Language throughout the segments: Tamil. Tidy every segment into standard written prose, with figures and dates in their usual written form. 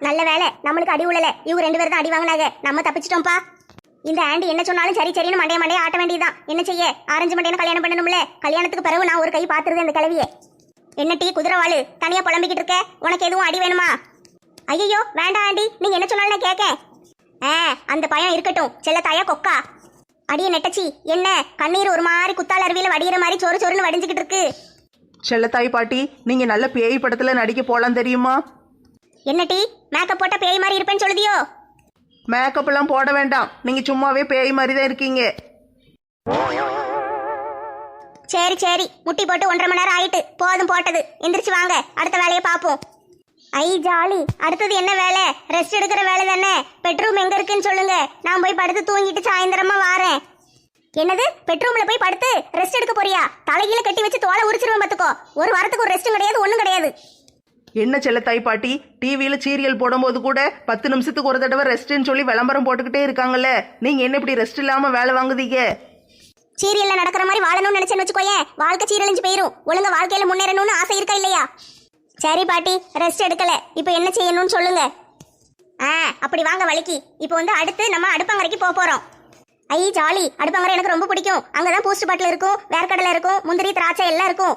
நல்ல வேலை நம்மளுக்கு அடி உழல. இவங்க 2 பேரும் தான் அடி வாங்கினாங்க, நம்ம தப்பிச்சிட்டோம்ப்பா. இந்த ஆண்டி என்ன சொன்னாலும் சரி சரின்னு மண்டைய ஆட்ட வேண்டியதுதான். என்ன செய்ய, ஆரஞ்சு மண்டையனை கல்யாணம் பண்ணணும்ல. கல்யாணத்துக்கு பிறகு நான் ஒரு கை பாத்துருந்தேன் இந்த கிழவியை. என்ன டீ குதிரவாளு தனியா புலம்பிக்கிட்டு இருக்க? உனக்கு எதுவும் அடி வேணுமா? ஐயோ வேண்டாம் ஆண்டி, நீங்க என்ன சொன்னாலும் நான் கேட்க. அந்த பயம் இருக்கட்டும் செல்ல தாயா கொக்கா. அடிய நெட்டச்சி, என்ன கண்ணீர் ஒரு மாதிரி குத்தால அருவியில வடிகிற மாதிரி சொறு சொருன்னு வடிஞ்சுக்கிட்டு இருக்கு. செல்லத்தாய் பாட்டி, நீங்க நல்ல பேய் படத்துல நடிக்க போலாம் தெரியுமா? என்ன டீ மேக்கப் போட்ட பேய் மாதிரி இருப்பேன்னு சொல்லுதியோ? மேக்கப் எல்லாம் போட வேண்டாம், நீங்க சும்மாவே பேய் மாதிரி தான் இருக்கீங்க. சரி சரி, முட்டி போட்டு 1.5 மணி நேரம் ஆயிட்டு, போதும் போட்டது. எந்திரிச்சு வாங்க, அடுத்த வேலையை பார்ப்போம். ஐ ஜாலி, அடுத்தது என்ன வேலை? ரெஸ்ட் எடுக்கிற வேலை தானே. பெட்ரூம் எங்க இருக்குன்னு சொல்லுங்க, நான் போய் படுத்து தூங்கிட்டு சாயந்தரமா வாரேன். என்னது, பெட்ரூம்ல போய் படுத்து ரெஸ்ட் எடுக்க போறியா? தலைகீழ கட்டி வச்சு தோலை உரிச்சிருவேன் பாத்துக்கோ. ஒரு வாரத்துக்கு ஒரு ரெஸ்டும் கிடையாது, ஒண்ணும் கிடையாது. என்ன செல்லத்தாய் பாட்டி, டிவியில சீரியல் போடும்போது கூட 10 நிமிஷத்துக்கு ஒரு தடவை ரெஸ்ட்ன்னு சொல்லி விளம்பரம் போட்டுக்கிட்டே இருக்காங்கல்ல, நீங்க என்ன இப்படி ரெஸ்ட் இல்லாம வேலை வாங்குதீங்க? சீரியல்ல நடக்கிற மாதிரி வாழணும்னு நினைச்சேன்னு வச்சுக்கோயேன், வாழ்க்கை சீரழிஞ்சு போயிரும். ஒழுங்கா வாழ்க்கையில முன்னேறணும்னு ஆசை இருக்கா இல்லையா? சரி பாட்டி, ரெஸ்ட் எடுக்கல, இப்போ என்ன செய்யணும்னு சொல்லுங்க. அப்படி வாங்க வலிக்கு. இப்போ அடுத்து நம்ம அடுப்பங்கரைக்கு போறோம். ஐ ஜாலி, அடுப்பங்கரை எனக்கு ரொம்ப பிடிக்கும். அங்கதான் பூஸ்ட் பாட்டில் இருக்கும், வேர்க்கடலை இருக்கும், முந்திரி திராட்சை எல்லாம் இருக்கும்.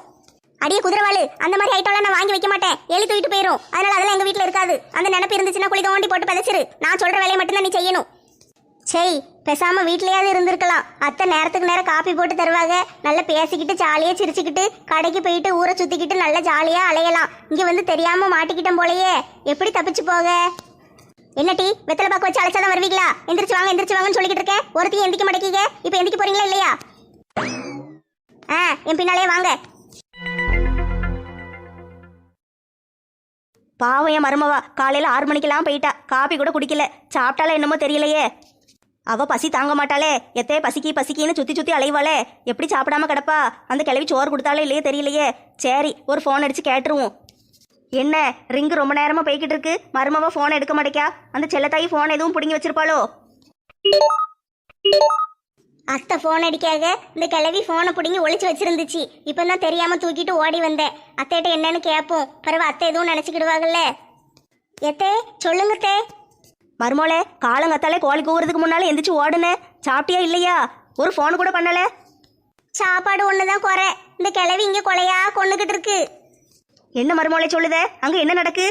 அடியே குதிரவாளு, அந்த மாதிரி ஐட்டம்லாம் நான் வாங்கி வைக்க மாட்டேன், எலி தூக்கிட்டு போயிரும். அதனால அதெல்லாம் எங்க வீட்டுல இருக்காது. அந்த நினைப்பு இருந்துச்சுன்னா குழி தோண்டி போட்டு பதச்சிரு. நான் சொல்ற வேலையை மட்டும்தான் நீ செய்யணும். சரி, பேசாம வீட்லயாவது இருந்திருக்கலாம். அத்தை நேரத்துக்கு நேரம் காப்பி போட்டு தருவாங்க. நல்லா பேசிக்கிட்டு ஜாலியா சிரிச்சுக்கிட்டு கடைக்கு போயிட்டு ஊரை சுத்திக்கிட்டு நல்லா ஜாலியா அலையலாம். இங்க தெரியாம மாட்டிக்கிட்டோம் போலயே. எப்படி தப்பிச்சு போக? என்ன டீ வெத்தலை பாக்கு வச்சு அழைச்சாதான் வருவீங்களா? எந்திரிச்சு வாங்க எந்திரிச்சு வாங்கன்னு சொல்லிக்கிட்டு இருக்கேன். ஒருத்தையும் எந்திக்க மாட்டேங்க. இப்ப எந்திக்க போறீங்களா இல்லையா? என் பின்னாலே வாங்க. பாவம் என் மருமவா, காலையில 6 மணிக்கெல்லாம் போயிட்டா, காப்பி கூட குடிக்கல. சாப்பிட்டாலே என்னமோ தெரியலையே. அவ பசி தாங்க மாட்டாளே. எத்தே பசிக்கின்னு சுத்தி சுத்தி அலைவாளே. எப்படி சாப்பிடாம கிடப்பா? அந்த கிளவி சோறு கொடுத்தாலே இல்லையே தெரியலையே. சரி, ஒரு ஃபோன் அடிச்சு கேட்டுருவோம். என்ன ரிங்கு ரொம்ப நேரமா போய்கிட்டு இருக்கு, மருமவா ஃபோன் எடுக்க மாட்டேக்கா? அந்த செல்லத்தாயி ஃபோன் எதுவும் பிடுங்கி வச்சிருப்பாளோ? அத்தை ஃபோன் அடிக்காக இந்த கிளவி ஃபோனை பிடுங்கி ஒளிச்சு வச்சிருந்துச்சு. இப்போ தான் தெரியாம தூக்கிட்டு ஓடி வந்தேன். அத்தைகிட்ட என்னன்னு கேட்போம். பிறகு அத்தை எதுவும் நினைச்சுக்கிடுவாங்கல்ல. எத்தே சொல்லுங்க தே. மருமோளே, காலங்கத்தாலே கோழி கூவுறதுக்கு முன்னால எந்திரிச்சு ஓடுனே. சாப்பிட்டியா இல்லையா? ஒரு ஃபோன் கூட பண்ணல. சாப்பாடு ஒண்ணுதான் குறை. இந்த கிளவி இங்க கொலையா கொண்டுகிட்டு இருக்கு. என்ன மருமோளே சொல்லுதே? அங்க என்ன நடக்கு?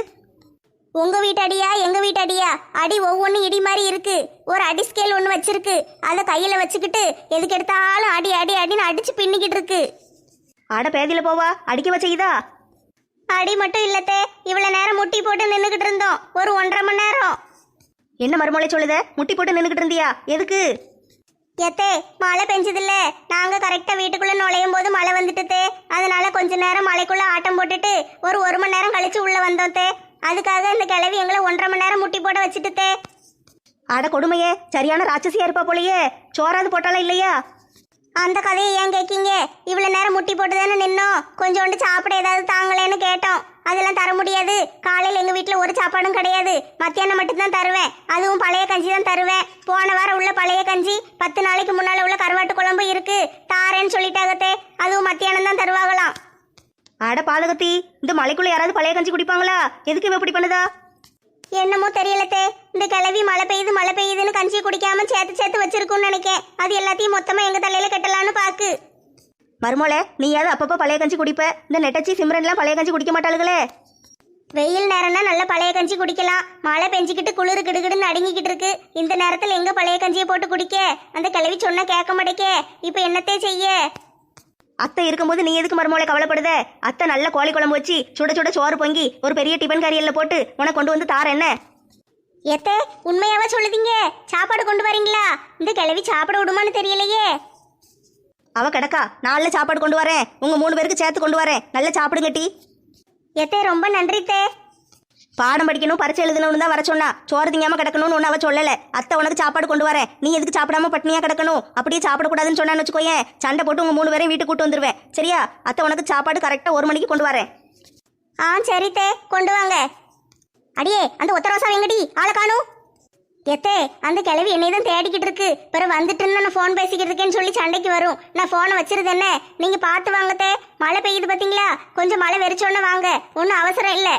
உங்க வீட்டு அடியா எங்க வீட்டு அடியா? அடி ஒவ்வொன்றும் இடி மாதிரி இருக்கு. ஒரு அடி ஸ்கேல் ஒன்று வச்சிருக்கு, அதை கையில வச்சுக்கிட்டு எதுக்கு எடுத்தாலும் அடி அடி அடின்னு அடிச்சு பின்னிக்கிட்டு இருக்கு. அட பேதியில போவா, அடிக்க வச்சதா? அடி மட்டும் இல்லத்தே, இவ்வளவு நேரம் முட்டி போட்டு நின்றுகிட்டு இருந்தோம், ஒரு 1.5 மணி நேரம். என்ன மருமோளே சொல்லுத? முட்டி போட்டு நின்றுகிட்டு இருந்தியா? எதுக்கு? எத்தே மழை பெஞ்சதில்ல, நாங்க கரெக்டா வீட்டுக்குள்ள நுழையும் போது மழை வந்துட்டு, அதனால கொஞ்ச நேரம் மழைக்குள்ள ஆட்டம் போட்டுட்டு ஒரு 1 மணி நேரம் கழிச்சு உள்ள வந்தோம் தே. அதுக்காக இந்த கிழவி எங்களை 1.5 மணி நேரம் முட்டி போட வச்சுட்டு. அட கொடுமையே, சரியான ராட்சசியா இருப்பா போலயே. சோறாது போட்டாலும் இல்லையா? அந்த கதையை ஏன் கேட்கீங்க? இவ்வளவு நேரம் முட்டி போட்டு தானே நின்னோம். கொஞ்சோண்டு சாப்பிட ஏதாவது தாங்களேன்னு கேட்டோம். அதெல்லாம் தர முடியாது. காலையில் எங்க வீட்டுல ஒரு சாப்பாடும் கிடையாது. மத்தியானம் மட்டும்தான் தருவேன், அதுவும் பழைய கஞ்சி தான் தருவேன். போன வாரம் உள்ள பழைய கஞ்சி 10 நாளைக்கு முன்னால உள்ள கருவாட்டு குழம்பு இருக்கு, தாரேன்னு சொல்லிட்டாகத்தே. அதுவும் மத்தியானம் தான் தருவாங்களாம். அட பாதகத்தி, இந்த மலைக்குள்ள யாராவது பழைய கஞ்சி குடிப்பாங்களா? எதுக்கு இப்படி பண்ணுதா? என்னமோ தெரியலத்தே, இந்த கிளவி மழை பெய்யுதுன்னு கஞ்சி குடிக்காம சேர்த்து வச்சிருக்குன்னு நினைக்கேன். அது எல்லாத்தையும் மொத்தமா எங்க தலையில கட்டலான்னு பாக்கு. மருமோளே, நீயாவது அப்பப்போ பழைய கஞ்சி குடிப்ப. இந்த நெட்டச்சி சிம்ரன்லாம் பழைய கஞ்சி குடிக்க மாட்டாளுங்களே. வெயில் நேரம்னா நல்ல பழைய கஞ்சி குடிக்கலாம். மழை பெஞ்சிக்கிட்டு குளிர் கிடுகிடுன்னு அடுங்கிக்கிட்டு இருக்கு. இந்த நேரத்தில் எங்க பழைய கஞ்சியை போட்டு குடிக்க? அந்த கிளவி சொன்னா கேட்க மாட்டேக்கே. இப்ப என்னத்தே செய்ய? அத்தை இருக்கும்போது நீ எதுக்கு மருமோளை கவலைப்படுத? அத்தை நல்ல கோழி குழம்பு வச்சு சுட சுட சோறு பொங்கி ஒரு பெரிய டிபன் கரியல்ல போட்டு உனக்கு கொண்டு வந்து தார. என்ன எத்தே உண்மையாவா சொல்லுதீங்க? சாப்பாடு கொண்டு வரீங்களா? இந்த கிளவி சாப்பிட விடுமான்னு தெரியலையே. அவ கிடக்கா, நாளில் சாப்பாடு கொண்டு வரேன், உங்க 3 பேருக்கு சேர்த்து கொண்டு வரேன். நல்லா சாப்பிடுங்க டி. எத்தே ரொம்ப நன்றி தே. பாடம் படிக்கணும், பரிச்சை எழுதணும்னு தான் வர சொன்னா. சோறு திங்காம கிடக்கணும்னு ஒன்னும் அவ சொல்லல. அத்தை உனக்கு சாப்பாடு கொண்டு வரேன், நீ எதுக்கு சாப்பிடாம பட்னியா கிடக்கணும்? அப்படியே சாப்பிடக்கூடாதுன்னு சொன்னான்னு வச்சுக்கோயேன், சண்டை போட்டு உங்க 3 பேரையும் வீட்டுக்கு கூட்டு வந்துருவேன். சரியா? அத்தை உனக்கு சாப்பாடு கரெக்டா 1 மணிக்கு கொண்டு வரேன். சரி தே, கொண்டு வாங்க. அடியே அந்த ஒத்தரோசா எங்கடி? ஆளை காணும். எத்தே அந்த கிளவி என்னை தான் தேடிக்கிட்டு இருக்கு. பிறகு வந்துட்டுன்னு நான் ஃபோன் பேசிக்கிட்டு இருக்கேன்னு சொல்லி சண்டைக்கு வரும். நான் ஃபோனை வச்சிருது. என்ன நீங்க பார்த்து வாங்கத்தே. மழை பெய்யுது பார்த்தீங்களா? கொஞ்சம் மழை வெறிச்சோன்னு வாங்க, ஒன்றும் அவசரம் இல்லை.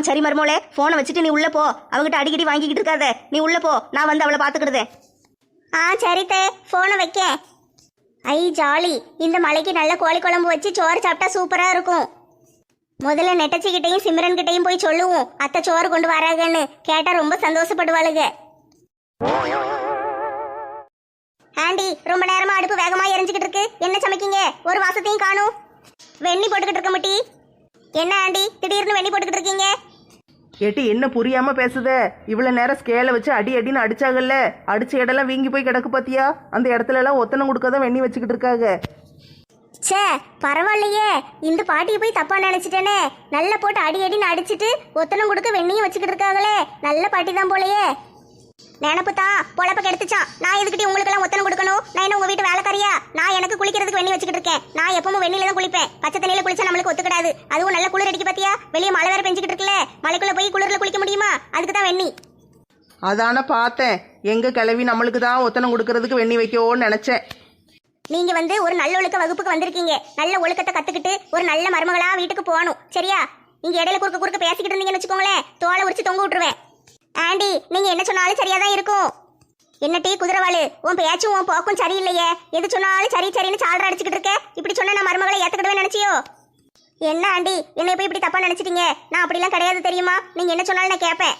சரி மருமோளே, போனை வச்சுட்டு நீ உள்ள போ. அவகிட்ட அடிக்கடி வாங்கிக்கிட்டு இருக்காத, நீ உள்ள போ, நான் வந்து அவளை பாத்துக்கிடுதேன். சரித்தே, போனை வைக்க. ஐ ஜாலி, இந்த மலைக்கு நல்ல கோழி குழம்பு வச்சு சோறு சாப்பிட்டா சூப்பரா இருக்கும். முதல்ல நெட்டச்சிக்கிட்டையும் சிம்ரன் கிட்டையும் போய் சொல்லுவோம், அத்தை சோறு கொண்டு வராங்கன்னு. கேட்டா ரொம்ப சந்தோஷப்படுவாளுங்க. ஆண்டி, ரொம்ப நேரமா அடுப்பு வேகமா எரிஞ்சுக்கிட்டு இருக்கு, என்ன சமைக்கீங்க? ஒரு வாசத்தையும் காணும். வெண்ணி போட்டுக்கிட்டு இருக்க மாட்டி. என்ன ஆண்டி திடீர்னு வெண்ணி போட்டுக்கிட்டு இருக்கீங்க? ஏட்டி என்ன புரியாம பேசுத? இவ்வளவு நேரம் ஸ்கேலை வச்சு அடி அடின்னு அடிச்சாங்கல்ல, அடிச்ச இடம்லாம் வீங்கி போய் கிடக்கு பாத்தியா? அந்த இடத்துல எல்லாம் ஒத்தனை கொடுக்காதான் வெண்ணி வச்சுக்கிட்டு இருக்காங்க. சே பரவாயில்லையே, இந்த பாட்டியை போய் தப்பா நினைச்சிட்டேனே. நல்லா போட்டு அடி அடின்னு அடிச்சிட்டு ஒத்தனம் கொடுக்க வெண்ணியும் வச்சுக்கிட்டு இருக்காங்களே, நல்ல பாட்டி தான் போலயே. நினப்பு தான் பொழப்ப கெடுத்துச்சான். நான் எதுக்கிட்டே உங்களுக்கு எல்லாம் ஒத்தனம் கொடுக்கணும்? நான் என்ன உங்க வீட்டு வேலைக்காரியா? நான் எனக்கு குளிக்கிறதுக்கு வெண்ணி வச்சுக்கிட்டு இருக்கேன். நான் எப்பவும் வெண்ணில தான் குளிப்பேன். பச்சை தண்ணியில குளிச்சா நம்மளுக்கு ஒத்துக்கிடாது. அதுவும் நல்ல குளிர் அடிக்க பாத்தியா? வெளியே மழை வேற பெஞ்சுக்கிட்டு இருக்குல்ல, மலைக்குள்ள போய் குளிர்ல குளிக்க முடியுமா? அதுக்கு தான் வெண்ணி. அதான பார்த்தேன், எங்க கிளவி நம்மளுக்கு தான் ஒத்தனம் கொடுக்கறதுக்கு வெண்ணி வைக்கோன்னு நினைச்சேன். நீங்க வந்து ஒரு நல்ல ஒழுக்க வகுப்புக்கு வந்திருக்கீங்க. நல்ல ஒழுக்கத்தை கத்துக்கிட்டு ஒரு நல்ல மருமகளா வீட்டுக்கு போகணும், சரியா? இங்க இடையில குறுக்க குறுக்க பேசிக்கிட்டு இருந்தீங்கன்னு வச்சுக்கோங்களேன், தோலை உரிச்சு தொங்க விட்டுருவேன். ஆண்டி, நீங்க என்ன சொன்னாலும் சரியா தான் இருக்கும். என்ன டீ குதிரவாளு, உன் பேச்சும் உன் போக்கும் சரியில்லையே. எது சொன்னாலும் சரி சரின்னு சால்ற அடிச்சுக்கிட்டு இருக்க. இப்படி சொன்னா நான் மருமகளை ஏத்துக்கிடுவேன் நினைச்சியோ? என்ன ஆண்டி, என்னை போய் இப்படி தப்பா நினைச்சிட்டீங்க? நான் அப்படிலாம் கிடையாது தெரியுமா? நீங்க என்ன சொன்னாலும் நான் கேட்பேன்.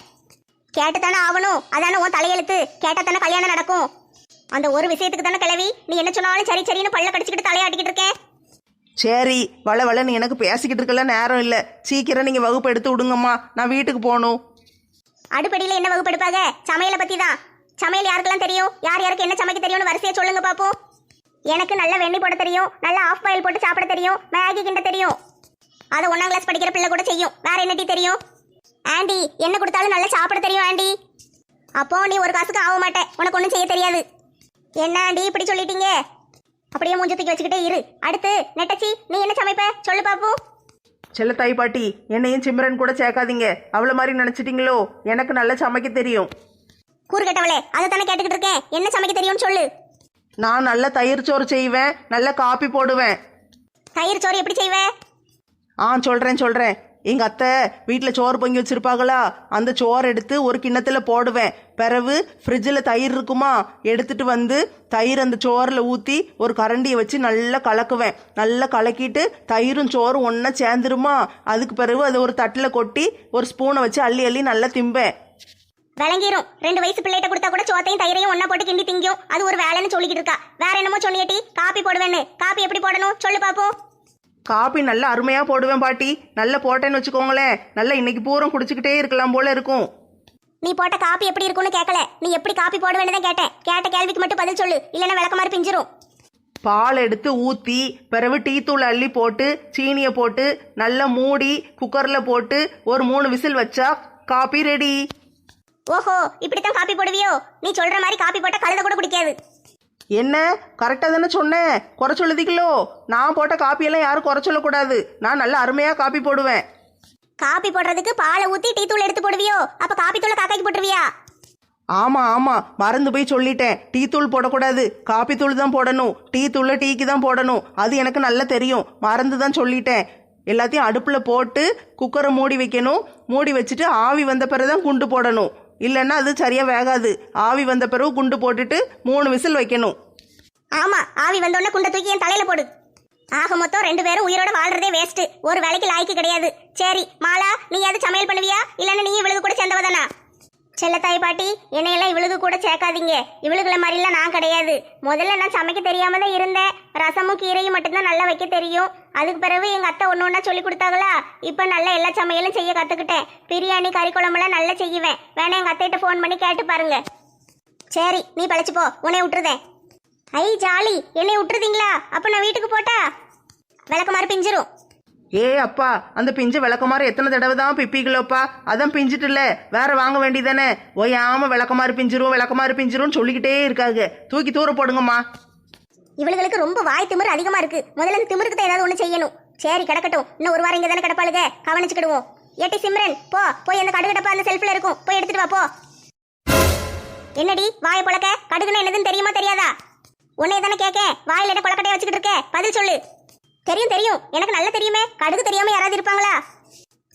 கேட்டு தானே ஆகணும், அதானே உன் தலையெழுத்து. கேட்டா தானே கல்யாணம் நடக்கும். அந்த ஒரு விஷயத்துக்கு தானே கிளவி நீ என்ன சொன்னாலும் சரி சரின்னு பல்ல கடிச்சுக்கிட்டு தலையாட்டிக்கிட்டு இருக்கேன். சரி, வள நீ எனக்கு பேசிக்கிட்டு இருக்கல, நேரம் இல்லை. சீக்கிரம் நீங்க வகுப்பு எடுத்து விடுங்கம்மா, நான் வீட்டுக்கு போகணும். அடுப்படியில என்ன வகுப்பு எடுப்பாங்க? சமையலை பத்தி தான். சமையல் யாருக்கெல்லாம் தெரியும், யார் யாருக்கு என்ன சமைக்க தெரியும்னு வரிசையா சொல்லுங்க பாப்போம். எனக்கு நல்ல வெண்ணி போட தெரியும், நல்ல ஆஃப் பாயில் போட்டு சாப்பிட தெரியும், மேகி கிண்ட தெரியும். அதை 1ஆம் கிளாஸ் படிக்கிற பிள்ளை கூட செய்யும். வேற என்ன டீ தெரியும்? ஆண்டி, என்ன கொடுத்தாலும் நல்லா சாப்பிட தெரியும் ஆண்டி. அப்போ நீ ஒரு காசுக்கு ஆக மாட்டேன், உனக்கு ஒன்றும் செய்ய தெரியாது. என்ன ஆண்டி இப்படி சொல்லிட்டீங்க? அப்படியே மூஞ்சி தூக்கி வச்சுக்கிட்டே இரு. அடுத்து நெட்டச்சி, நீ என்ன சமைப்ப சொல்லு பாப்போம். செல்ல தாய் பாட்டி, என்னையும் சிம்ரன் கூட சேர்க்காதீங்க. அவ்வளோ மாதிரி நினச்சிட்டிங்களோ? எனக்கு நல்லா சமைக்க தெரியும். கூறுகட்டவளே, அதை தானே கேட்டுக்கிட்டு இருக்கேன். என்ன சமைக்க தெரியும்னு சொல்லு. நான் நல்ல தயிர் சோறு செய்வேன், நல்ல காப்பி போடுவேன். தயிர் சோறு எப்படி செய்வே? சொல்கிறேன். எங்கள் அத்தை வீட்டில் சோறு பொங்கி வச்சுருப்பாங்களா, அந்த சோறு எடுத்து ஒரு கிண்ணத்தில் போடுவேன். பிறகு ஃப்ரிட்ஜில் தயிர் இருக்குமா, எடுத்துகிட்டு வந்து தயிர் அந்த சோறில் ஊற்றி ஒரு கரண்டியை வச்சு நல்லா கலக்குவேன். நல்லா கலக்கிட்டு தயிரும் சோறும் ஒன்றா சேர்ந்துருமா, அதுக்கு பிறகு அதை ஒரு தட்டில் கொட்டி ஒரு ஸ்பூனை வச்சு அள்ளி அள்ளி நல்லா திம்பேன். விளங்கிரும். 2 வயசு பிள்ளைகிட்ட கொடுத்தா கூட சோத்தையும் தயிரையும் ஒன்னா போட்டு கிண்டி திங்கும். அது ஒரு வேலைன்னு சொல்லிக்கிட்டு இருக்கா. வேற என்னமோ சொன்னியட்டி, காப்பி போடுவேன்னு. காப்பி எப்படி போடணும் சொல்லு பாப்போம். காப்பி நல்லா அருமையாக போடுவேன் பாட்டி. நல்லா போட்டேன்னு வச்சுக்கோங்களேன், நல்லா இன்னைக்கு பூரம் குடிச்சுக்கிட்டே இருக்கலாம் போல இருக்கும். நீ போட்ட காப்பி எப்படி இருக்கும்னு கேட்கல, நீ எப்படி காப்பி போடுவேன்னு தான் கேட்டேன். கேட்ட கேள்விக்கு மட்டும் பதில் சொல்லு, இல்லைன்னா விளக்க மாதிரி பிஞ்சிரும். பால் எடுத்து ஊற்றி பிறகு டீ தூள் அள்ளி போட்டு சீனியை போட்டு நல்லா மூடி குக்கரில் போட்டு ஒரு 3 விசில் வச்சா காப்பி ரெடி. ஓஹோ, இப்படித்தான் காப்பி போடுவியோ? நீ சொல்ற மாதிரி காப்பி போட்ட கழுத கூட குடிக்காது. என்ன கரெக்டாக தானே சொன்னேன்? குறை சொல்லுதீங்களோ? நான் போட்ட காப்பியெல்லாம் யாரும் குறை சொல்லக்கூடாது. நான் நல்லா அருமையாக காப்பி போடுவேன். காப்பி போடுறதுக்கு பாலை ஊற்றி டீ தூள் எடுத்து போடுவியோ? அப்போ காப்பி தூளை காக்காய்க்கு போட்டுருவியா? ஆமாம் மறந்து போய் சொல்லிட்டேன். டீ தூள் போடக்கூடாது, காப்பி தூள் தான் போடணும். டீ தூளை டீக்கு தான் போடணும், அது எனக்கு நல்லா தெரியும். மறந்து தான் சொல்லிட்டேன். எல்லாத்தையும் அடுப்பில் போட்டு குக்கரை மூடி வைக்கணும். மூடி வச்சுட்டு ஆவி வந்த பிறகு தான் குண்டு போடணும், இல்லைன்னா அது சரியாக வேகாது. ஆவி வந்த பிறகு குண்டு போட்டுட்டு 3 விசில் வைக்கணும். ஆமா, ஆவி வந்தோடனே குண்டை தூக்கி என் தலையில போடு. ஆக மொத்தம் 2 பேரும் உயிரோட வாழ்றதே வேஸ்ட். ஒரு வேலைக்கு லாய்க்கு கிடையாது. சரி மாலா, நீ எது சமையல் பண்ணுவியா, இல்லைன்னா நீ இவளுக்கு கூட சேர்ந்தவதானா? செல்லத்தாய் பாட்டி, என்னையெல்லாம் இவளுக்கு கூட சேர்க்காதீங்க. இவளுக்குள்ள மாதிரிலாம் நான் கிடையாது. முதல்ல நான் சமைக்க தெரியாம தான் இருந்தேன். ரசமும் கீரையும் மட்டும்தான் நல்லா வைக்க தெரியும். அதுக்கு பிறகு எங்க அத்தை ஒன்று சொல்லி கொடுத்தாங்களா, இப்போ நல்லா எல்லா சமையலும் செய்ய கற்றுக்கிட்டேன். பிரியாணி கறி குழம்புலாம் நல்லா செய்வேன். வேணா எங்கள் அத்தைகிட்ட ஃபோன் பண்ணி கேட்டு பாருங்க. சரி, நீ பழச்சு போ, உன்னை விட்டுருதேன். ஐ ஜாலி, என்னை விட்டுருதீங்களா? அப்போ நான் வீட்டுக்கு போட்டா விளக்கமாறு பிஞ்சிரும். அப்பா, அந்த பிஞ்சு விளக்கமாறு எத்தனை தடவை தான் பிப்பீங்களோப்பா? அதான் பிஞ்சிட்டுல, வேற வாங்க வேண்டியதானே? ஓயாம விளக்கமாறு பிஞ்சிரும் சொல்லிக்கிட்டே இருக்காங்க. தூக்கி தூர போடுங்கம்மா. இவளுகளுக்கு ரொம்ப வாய் திமிரு அதிகமா இருக்கு. முதல்ல இந்த திமிருக்கு தான் ஏதாவது ஒண்ணு செய்யணும். சரி கிடக்கட்டும், இன்னும் ஒரு வாரம் இங்க தானே கிடப்பாளுங்க, கவனிச்சுக்கிடுவோம். ஏட்டி சிம்ரன், போய் அந்த கடுகு டப்பா அந்த செல்ஃப்ல இருக்கும், போய் எடுத்துட்டு வா போ. என்னடி வாயை பொழக்க? கடுகுன்னு என்னதுன்னு தெரியுமா தெரியாதா? உன்னைய தானே கேட்க, வாயில என்ன கொலக்கட்டையை வச்சுக்கிட்டு இருக்க? பதில் சொல்லு. தெரியும், எனக்கு நல்லா தெரியுமே. கடுகு தெரியாம யாராவது இருப்பாங்களா?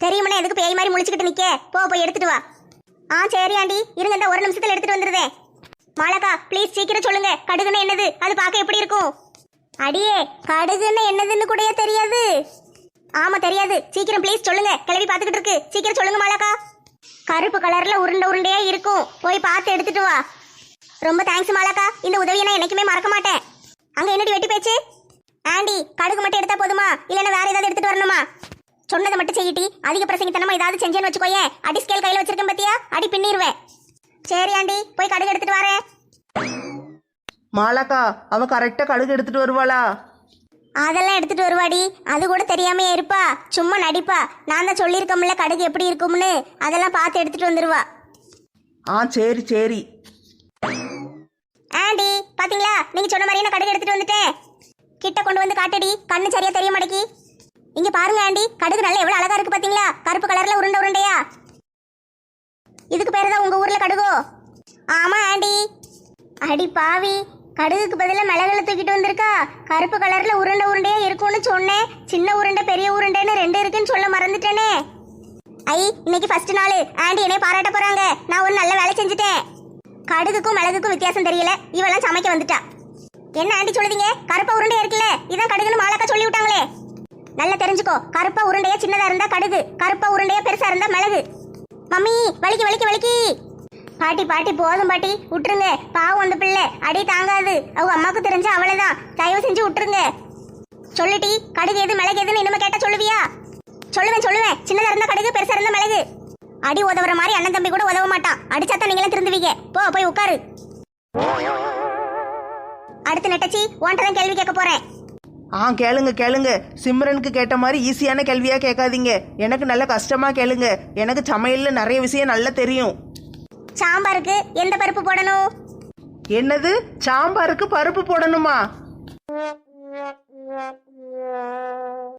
தெரியுமனே எதுக்கு பேய் மாதிரி முழிச்சுக்கிட்டு நிக்க? போய் எடுத்துட்டு வா. ஆ சரி ஆண்டி, இருங்க இந்த ஒரு நிமிஷத்துல எடுத்துட்டு வந்துருதே. மாலாக்கா ப்ளீஸ் சீக்கிரம் சொல்லுங்க, கடுகுன்னு என்னது? அது பார்க்க எப்படி இருக்கும்? அடியே, கடுகுன்னு என்னதுன்னு கூட தெரியாது? ஆமா தெரியாது, சீக்கிரம் ப்ளீஸ் சொல்லுங்க, கிளவி பாத்துக்கிட்டு இருக்கு, சீக்கிரம் சொல்லுங்க மாலாக்கா. கருப்பு கலர்ல உருண்டை உருண்டையா இருக்கும், போய் பார்த்து எடுத்துட்டு வா. ரொம்ப தேங்க்ஸ் மாலாக்கா, இந்த உதவியை நான் என்னைக்குமே மறக்க மாட்டேன். அங்க என்னடி வெட்டி பேச்சு? ஆண்டி, கடுகு மட்டும் எடுத்தா போதுமா, இல்லைன்னா வேற ஏதாவது எடுத்துட்டு வரணுமா? சொன்னதை மட்டும் செய்யிட்டி, அதிக பிரசங்கித்தனமா ஏதாவது செஞ்சேன்னு வச்சுக்கோயே, அடி ஸ்கேல் கையில வச்சிருக்கேன் பத்தியா, அடி பின்னிடுவேன். சரி ஆண்டி, போய் கடுகு எடுத்துட்டு வரேன். மாலாக்கா, அவ கரெக்டா கடுகு எடுத்துட்டு வருவாளா? அதெல்லாம் எடுத்துட்டு வருவாடி, அது கூட தெரியாம இருப்பா, சும்மா நடிப்பா. நான் தான் சொல்லியிருக்கோம்ல கடுகு எப்படி இருக்கும்னு, அதெல்லாம் பார்த்து எடுத்துட்டு வந்துருவா. ஆ சரி சரி. ஆண்டி பாத்தீங்களா, நீங்க சொன்ன மாதிரியே நான் கடுகு எடுத்துட்டு வந்துட்டேன். கிட்ட கொண்டு வந்து காட்டடி, கண்ணு சரியா தெரிய மாட்டேங்கி. இங்க பாருங்க ஆண்டி, கடுகு நல்லா எவ்வளவு அழகா இருக்கு பாத்தீங்களா, கருப்பு கலர்ல உருண்டை உருண்டையா. இதுக்கு பேரு தான் உங்க ஊர்ல கடுகோ? ஆமா ஆண்டி. அடி பாவி, கடுகுக்கு பதிலா மிளகுல தூக்கிட்டு வந்திருக்கா. கருப்பு கலர்ல உருண்டை உருண்டையா இருக்கும்னு சொன்னேன், சின்ன உருண்டை பெரிய உருண்டைன்னு ரெண்டு இருக்குன்னு சொல்ல மறந்துட்டேனே. ஐ, இன்னைக்கு ஃபர்ஸ்ட் நாள், ஆண்டி என்னை பாராட்ட போறாங்க, நான் ஒரு நல்ல வேலை செஞ்சுட்டேன். கடுகுக்கும் மிளகுக்கும் வித்தியாசம் தெரியல, இவெல்லாம் சமைக்க வந்துட்டா. என்ன ஆண்டி சொல்லுதீங்க, கருப்பா உருண்டையா இருக்குல்ல, இதான் கடுகுன்னு மாலாக்கா சொல்லி விட்டாங்களே. நல்லா தெரிஞ்சுக்கோ, கருப்பா உருண்டையா சின்னதா இருந்தா கடுகு, கருப்பா உருண்டையா பெருசா இருந்தா மிளகு. மம்மி வலிக்கு வலிக்கு வலிக்கு. பாட்டி பாட்டி போதும் பாட்டி, விட்டுருங்க, பாவம் அந்த பிள்ளை, அடி தாங்காது. அவங்க அம்மாவுக்கு தெரிஞ்சா அவ்வளவுதான், தயவு செஞ்சு விட்டுருங்க. சொல்லுட்டி, கடுகு எது மிளகு எதுன்னு இனிமே கேட்டா சொல்லுவியா? சொல்லுவேன், சின்னதா இருந்தா கடுகு, பெருசா இருந்தா மிளகு. அடி உதவுற மாதிரி அண்ணன் தம்பி கூட உதவ மாட்டான், அடிச்சாத்தான் நீங்களும் திருந்துவீங்க. போய் உட்காரு. அடுத்து நெட்டச்சி, உன்கிட்ட தான் கேள்வி கேட்க போறேன். ஆ கேளுங்க. சிம்ரனுக்கு கேட்ட மாதிரி ஈஸியான கேள்வியா கேட்காதீங்க, எனக்கு நல்ல கஷ்டமா கேளுங்க. எனக்கு சமையல்ல நிறைய விஷயம் நல்லா தெரியும். சாம்பாருக்கு எந்த பருப்பு போடணும்? என்னது, சாம்பாருக்கு பருப்பு போடணுமா?